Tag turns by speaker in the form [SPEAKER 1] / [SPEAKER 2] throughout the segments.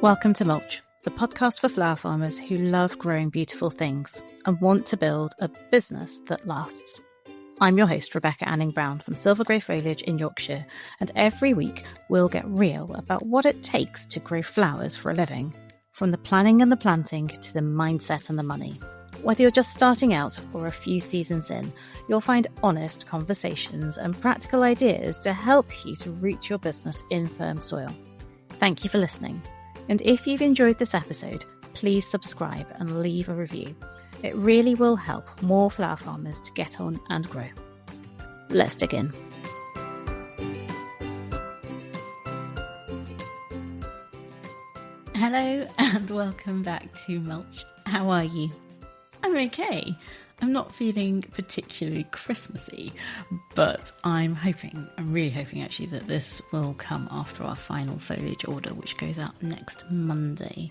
[SPEAKER 1] Welcome to Mulch, the podcast for flower farmers who love growing beautiful things and want to build a business that lasts. I'm your host, Rebecca Anning-Brown from Silver Grey Foliage in Yorkshire, and every week we'll get real about what it takes to grow flowers for a living, from the planning and the planting to the mindset and the money. Whether you're just starting out or a few seasons in, you'll find honest conversations and practical ideas to help you to root your business in firm soil. Thank you for listening. And if you've enjoyed this episode, please subscribe and leave a review. It really will help more flower farmers to get on and grow. Let's dig in. Hello and welcome back to Mulch. How are you? I'm okay. I'm not feeling particularly Christmassy, but I'm really hoping actually that this will come after our final foliage order, which goes out next Monday.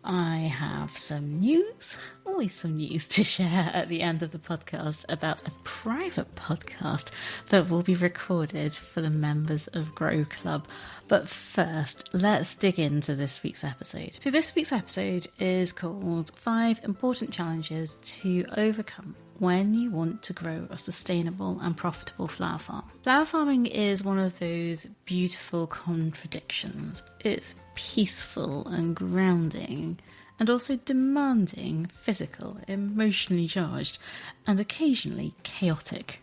[SPEAKER 1] I have some news, always some news to share at the end of the podcast about a private podcast that will be recorded for the members of Grow Club. But first, let's dig into this week's episode. So this week's episode is called 5 Important Challenges to Overcome when you want to grow a sustainable and profitable flower farm. Flower farming is one of those beautiful contradictions. It's peaceful and grounding, and also demanding, physical, emotionally charged, and occasionally chaotic.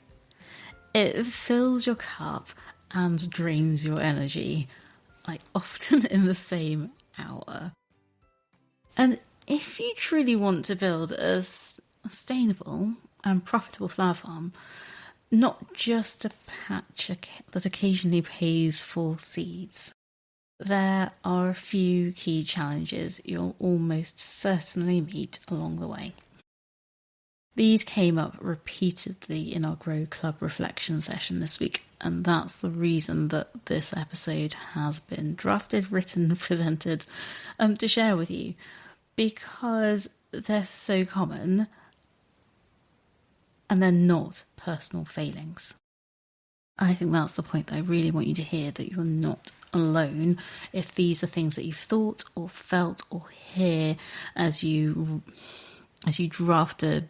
[SPEAKER 1] It fills your cup and drains your energy, like often in the same hour. And if you truly want to build a sustainable and profitable flower farm, not just a patch that occasionally pays for seeds, there are a few key challenges you'll almost certainly meet along the way. These came up repeatedly in our Grow Club reflection session this week, and that's the reason that this episode has been drafted, written, presented to share with you, because they're so common and they're not personal failings. I think that's the point that I really want you to hear, that you're not alone if these are things that you've thought or felt or hear as you draft a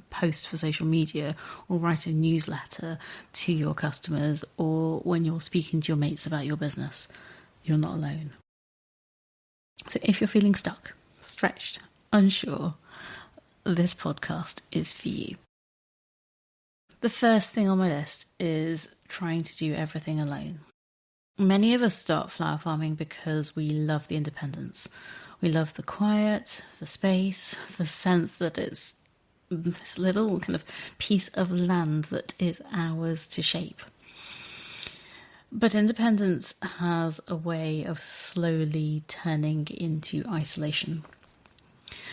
[SPEAKER 1] post for social media or write a newsletter to your customers, or when you're speaking to your mates about your business. You're not alone. So if you're feeling stuck, stretched, unsure, this podcast is for you. The first thing on my list is trying to do everything alone. Many of us start flower farming because we love the independence. We love the quiet, the space, the sense that it's this little kind of piece of land that is ours to shape. But independence has a way of slowly turning into isolation.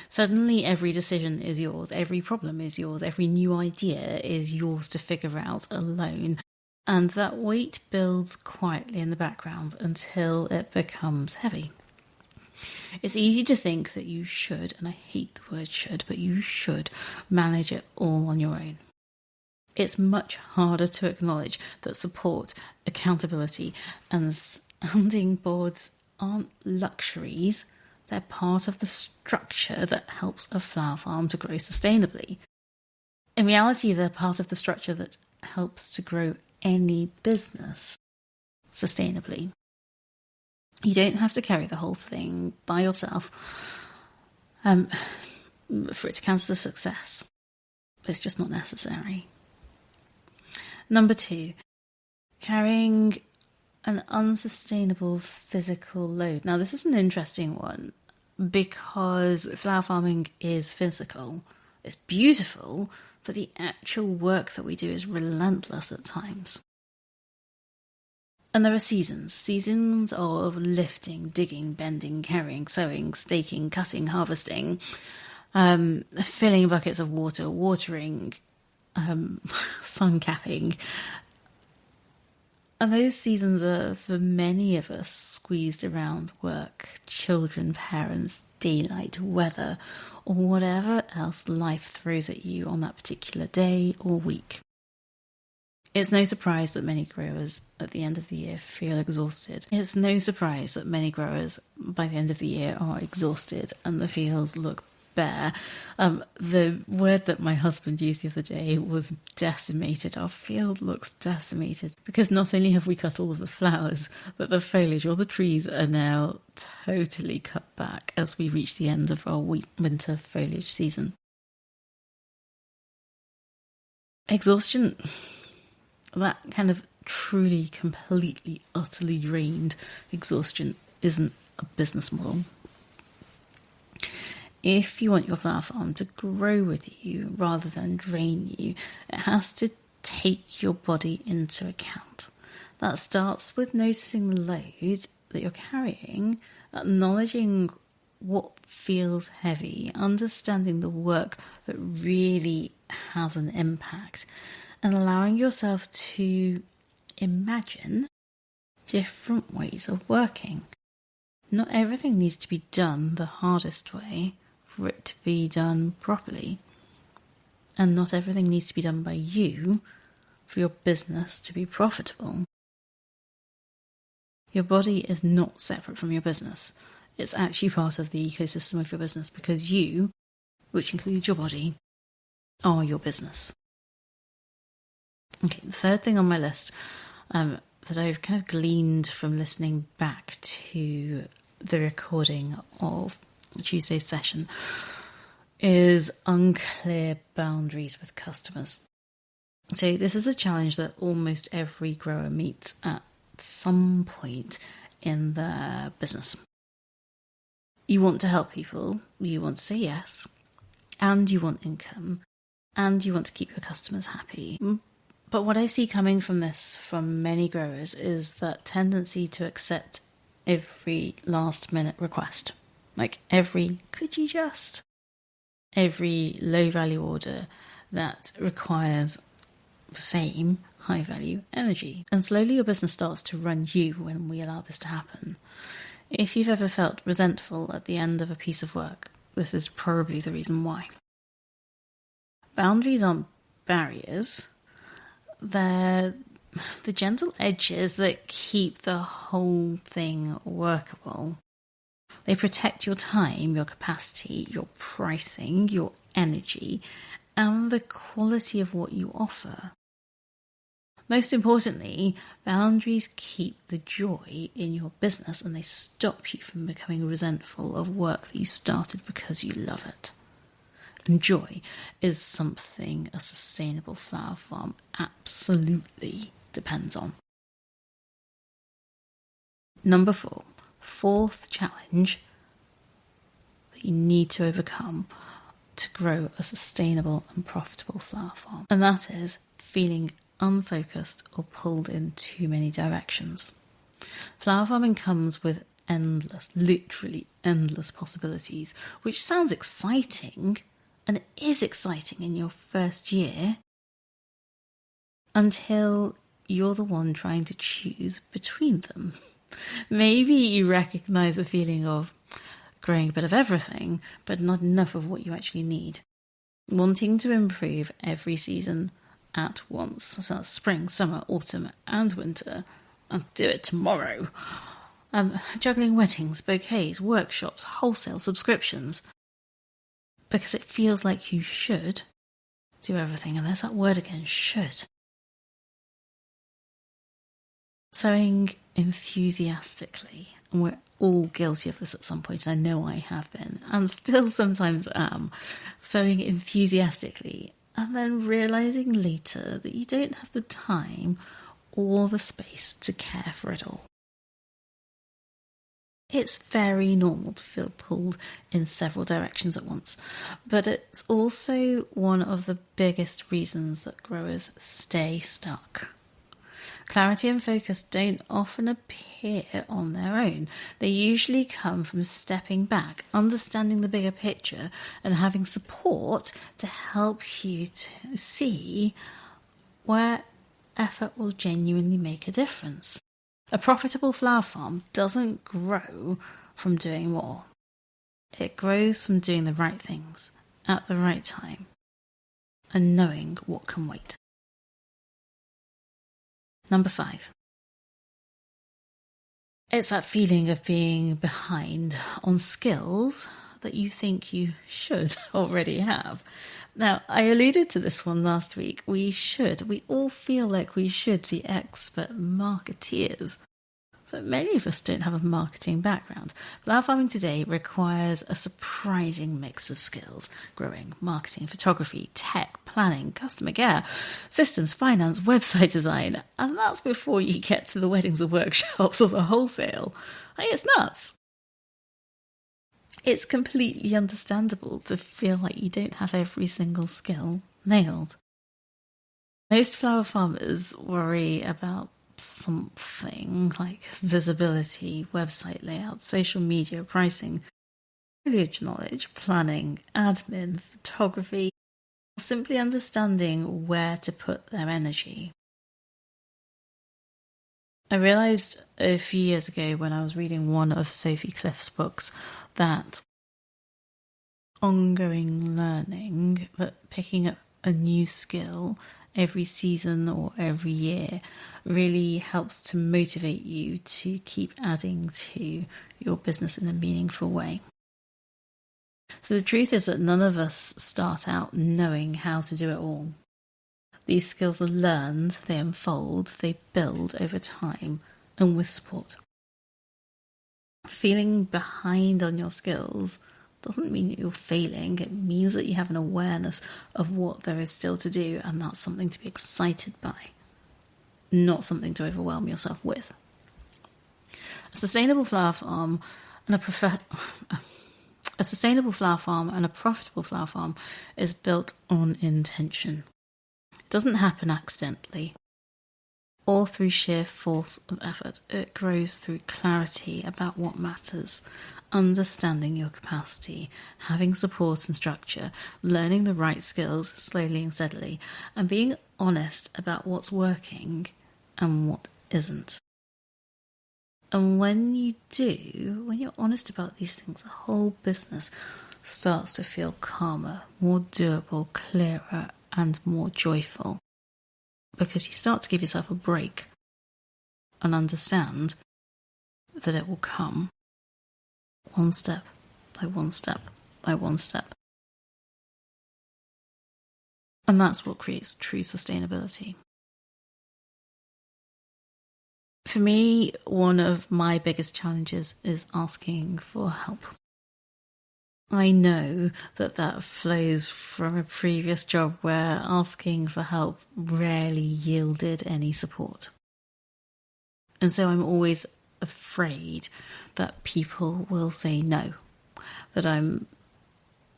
[SPEAKER 1] Suddenly every decision is yours, every problem is yours, every new idea is yours to figure out alone. And that weight builds quietly in the background until it becomes heavy. It's easy to think that you should, and I hate the word should, but you should manage it all on your own. It's much harder to acknowledge that support, accountability, and sounding boards aren't luxuries. They're part of the structure that helps a flower farm to grow sustainably. In reality, they're part of the structure that helps to grow any business sustainably. You don't have to carry the whole thing by yourself for it to count as a success. It's just not necessary. Number 2, carrying an unsustainable physical load. Now, this is an interesting one because flower farming is physical. It's beautiful, but the actual work that we do is relentless at times. And there are seasons of lifting, digging, bending, carrying, sowing, staking, cutting, harvesting, filling buckets of water, watering, sun capping. And those seasons are, for many of us, squeezed around work, children, parents, daylight, weather, or whatever else life throws at you on that particular day or week. It's no surprise that many growers at the end of the year feel exhausted. It's no surprise that many growers by the end of the year are exhausted and the fields look bare. The word that my husband used the other day was decimated. Our field looks decimated because not only have we cut all of the flowers, but the foliage, all the trees are now totally cut back as we reach the end of our winter foliage season. Exhaustion, that kind of truly, completely, utterly drained exhaustion isn't a business model. If you want your flower farm to grow with you rather than drain you, it has to take your body into account. That starts with noticing the load that you're carrying, acknowledging what feels heavy, understanding the work that really has an impact, and allowing yourself to imagine different ways of working. Not everything needs to be done the hardest way for it to be done properly. And not everything needs to be done by you for your business to be profitable. Your body is not separate from your business. It's actually part of the ecosystem of your business because you, which includes your body, are your business. Okay, the third thing on my list that I've kind of gleaned from listening back to the recording of Tuesday's session is unclear boundaries with customers. So this is a challenge that almost every grower meets at some point in their business. You want to help people, you want to say yes, and you want income, and you want to keep your customers happy. But what I see coming from this from many growers is that tendency to accept every last minute request. Like every, could you just? Every low value order that requires the same high value energy. And slowly your business starts to run you when we allow this to happen. If you've ever felt resentful at the end of a piece of work, this is probably the reason why. Boundaries aren't barriers. They're the gentle edges that keep the whole thing workable. They protect your time, your capacity, your pricing, your energy, and the quality of what you offer. Most importantly, boundaries keep the joy in your business and they stop you from becoming resentful of work that you started because you love it. And joy is something a sustainable flower farm absolutely depends on. Number 4, fourth challenge that you need to overcome to grow a sustainable and profitable flower farm. And that is feeling unfocused or pulled in too many directions. Flower farming comes with endless, literally endless possibilities, which sounds exciting, and it is exciting in your first year, until you're the one trying to choose between them. Maybe you recognise the feeling of growing a bit of everything, but not enough of what you actually need. Wanting to improve every season at once, so that's spring, summer, autumn and winter. I'll do it tomorrow. Juggling weddings, bouquets, workshops, wholesale subscriptions. Because it feels like you should do everything, and there's that word again, should. Sowing enthusiastically, and we're all guilty of this at some point, and I know I have been, and still sometimes am, sowing enthusiastically, and then realising later that you don't have the time or the space to care for it all. It's very normal to feel pulled in several directions at once, but it's also one of the biggest reasons that growers stay stuck. Clarity and focus don't often appear on their own. They usually come from stepping back, understanding the bigger picture, and having support to help you to see where effort will genuinely make a difference. A profitable flower farm doesn't grow from doing more. It grows from doing the right things at the right time and knowing what can wait. Number 5. It's that feeling of being behind on skills that you think you should already have. Now, I alluded to this one last week. We all feel like we should be expert marketeers. But many of us don't have a marketing background. Flower farming today requires a surprising mix of skills: growing, marketing, photography, tech, planning, customer care, systems, finance, website design. And that's before you get to the weddings or workshops or the wholesale. It's nuts. It's completely understandable to feel like you don't have every single skill nailed. Most flower farmers worry about something like visibility, website layout, social media, pricing, foliage knowledge, planning, admin, photography, or simply understanding where to put their energy. I realised a few years ago when I was reading one of Sophie Cliff's books that ongoing learning, that picking up a new skill every season or every year really helps to motivate you to keep adding to your business in a meaningful way. So the truth is that none of us start out knowing how to do it all. These skills are learned, they unfold, they build over time and with support. Feeling behind on your skills doesn't mean that you're failing. It means that you have an awareness of what there is still to do, and that's something to be excited by, not something to overwhelm yourself with. A sustainable flower farm and a profitable flower farm is built on intention. It doesn't happen accidentally or through sheer force of effort. It grows through clarity about what matters, understanding your capacity, having support and structure, learning the right skills slowly and steadily, and being honest about what's working and what isn't. And when you're honest about these things, the whole business starts to feel calmer, more doable, clearer, and more joyful. Because you start to give yourself a break and understand that it will come one step by one step by one step. And that's what creates true sustainability. For me, one of my biggest challenges is asking for help. I know that flows from a previous job where asking for help rarely yielded any support. And so I'm always afraid that people will say no, that I'm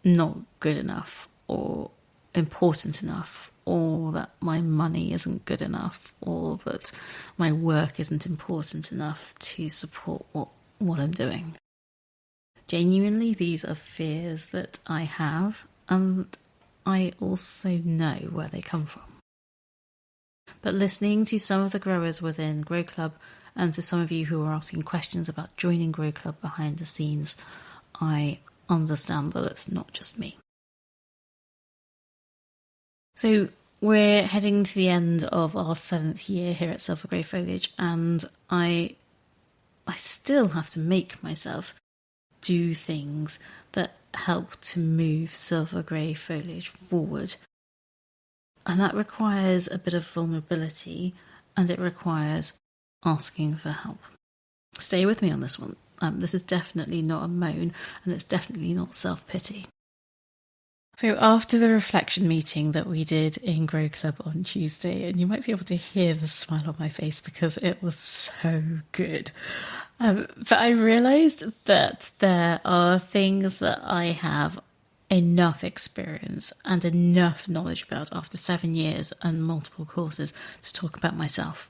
[SPEAKER 1] not good enough or important enough, or that my money isn't good enough, or that my work isn't important enough to support what I'm doing. Genuinely, these are fears that I have, and I also know where they come from. But listening to some of the growers within Grow Club and to some of you who are asking questions about joining Grow Club behind the scenes, I understand that it's not just me. So we're heading to the end of our 7th year here at Silver Grey Foliage, and I still have to make myself do things that help to move Silver Grey Foliage forward. And that requires a bit of vulnerability, and it requires asking for help. Stay with me on this one. This is definitely not a moan, and it's definitely not self-pity. So after the reflection meeting that we did in Grow Club on Tuesday, and you might be able to hear the smile on my face because it was so good. But I realised that there are things that I have enough experience and enough knowledge about after 7 years and multiple courses to talk about myself.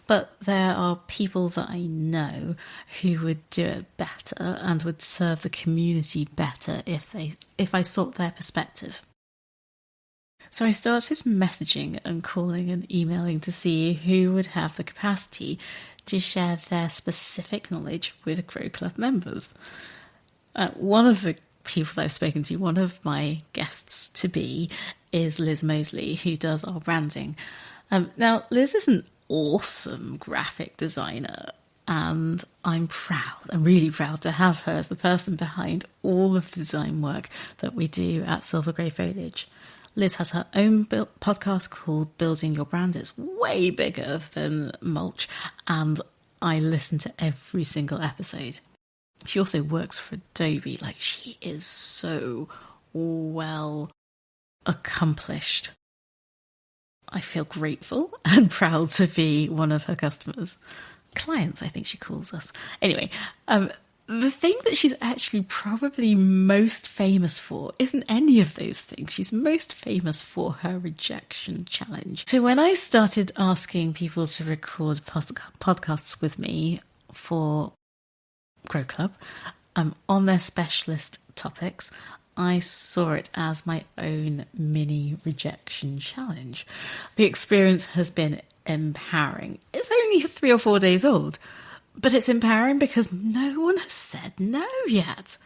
[SPEAKER 1] But there are people that I know who would do it better and would serve the community better if I sought their perspective. So I started messaging and calling and emailing to see who would have the capacity to share their specific knowledge with Grow Club members. One of the people that I've spoken to, one of my guests to be, is Liz Mosley, who does our branding. Now, Liz isn't awesome graphic designer. And I'm really proud to have her as the person behind all of the design work that we do at Silver Grey Foliage. Liz has her own podcast called Building Your Brand. It's way bigger than Mulch, and I listen to every single episode. She also works for Adobe. Like, she is so well accomplished. I feel grateful and proud to be one of her customers. Clients, I think she calls us. Anyway, the thing that she's actually probably most famous for isn't any of those things. She's most famous for her rejection challenge. So when I started asking people to record podcasts with me for Grow Club on their specialist topics, I saw it as my own mini rejection challenge. The experience has been empowering. It's only 3 or 4 days old, but it's empowering because no one has said no yet.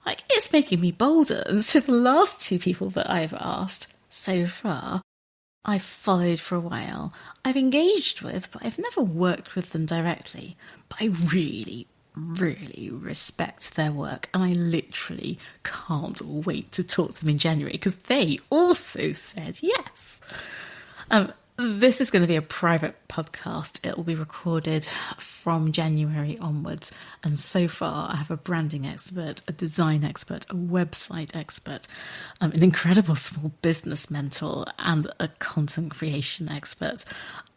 [SPEAKER 1] Like, it's making me bolder. And so the last 2 people that I've asked so far, I've followed for a while. I've engaged with, but I've never worked with them directly. But I really respect their work, and I literally can't wait to talk to them in January because they also said yes. This is going to be a private podcast. It will be recorded from January onwards, and so far I have a branding expert, a design expert, a website expert, an incredible small business mentor, and a content creation expert.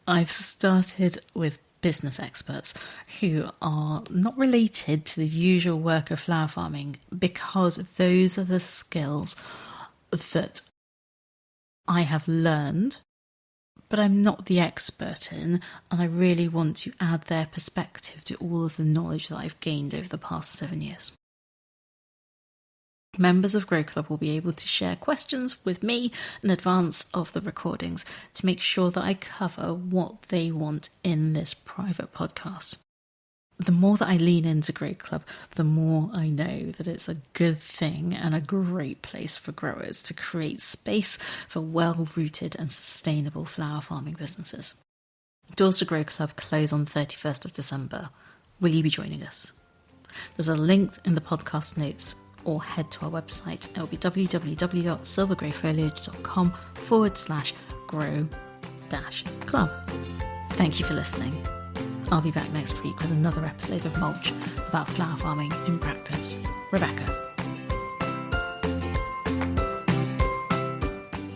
[SPEAKER 1] I've started with business experts who are not related to the usual work of flower farming because those are the skills that I have learned, but I'm not the expert in, and I really want to add their perspective to all of the knowledge that I've gained over the past 7 years. Members of Grow Club will be able to share questions with me in advance of the recordings to make sure that I cover what they want in this private podcast. The more that I lean into Grow Club, the more I know that it's a good thing and a great place for growers to create space for well-rooted and sustainable flower farming businesses. Doors to Grow Club close on the 31st of December. Will you be joining us? There's a link in the podcast notes, or head to our website. It'll be www.silvergreyfoliage.com/grow-club. Thank you for listening. I'll be back next week with another episode of Mulch about flower farming in practice. Rebecca.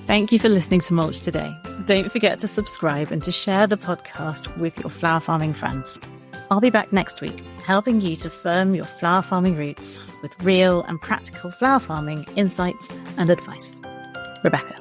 [SPEAKER 1] Thank you for listening to Mulch today. Don't forget to subscribe and to share the podcast with your flower farming friends. I'll be back next week, helping you to firm your flower farming roots with real and practical flower farming insights and advice. Rebecca.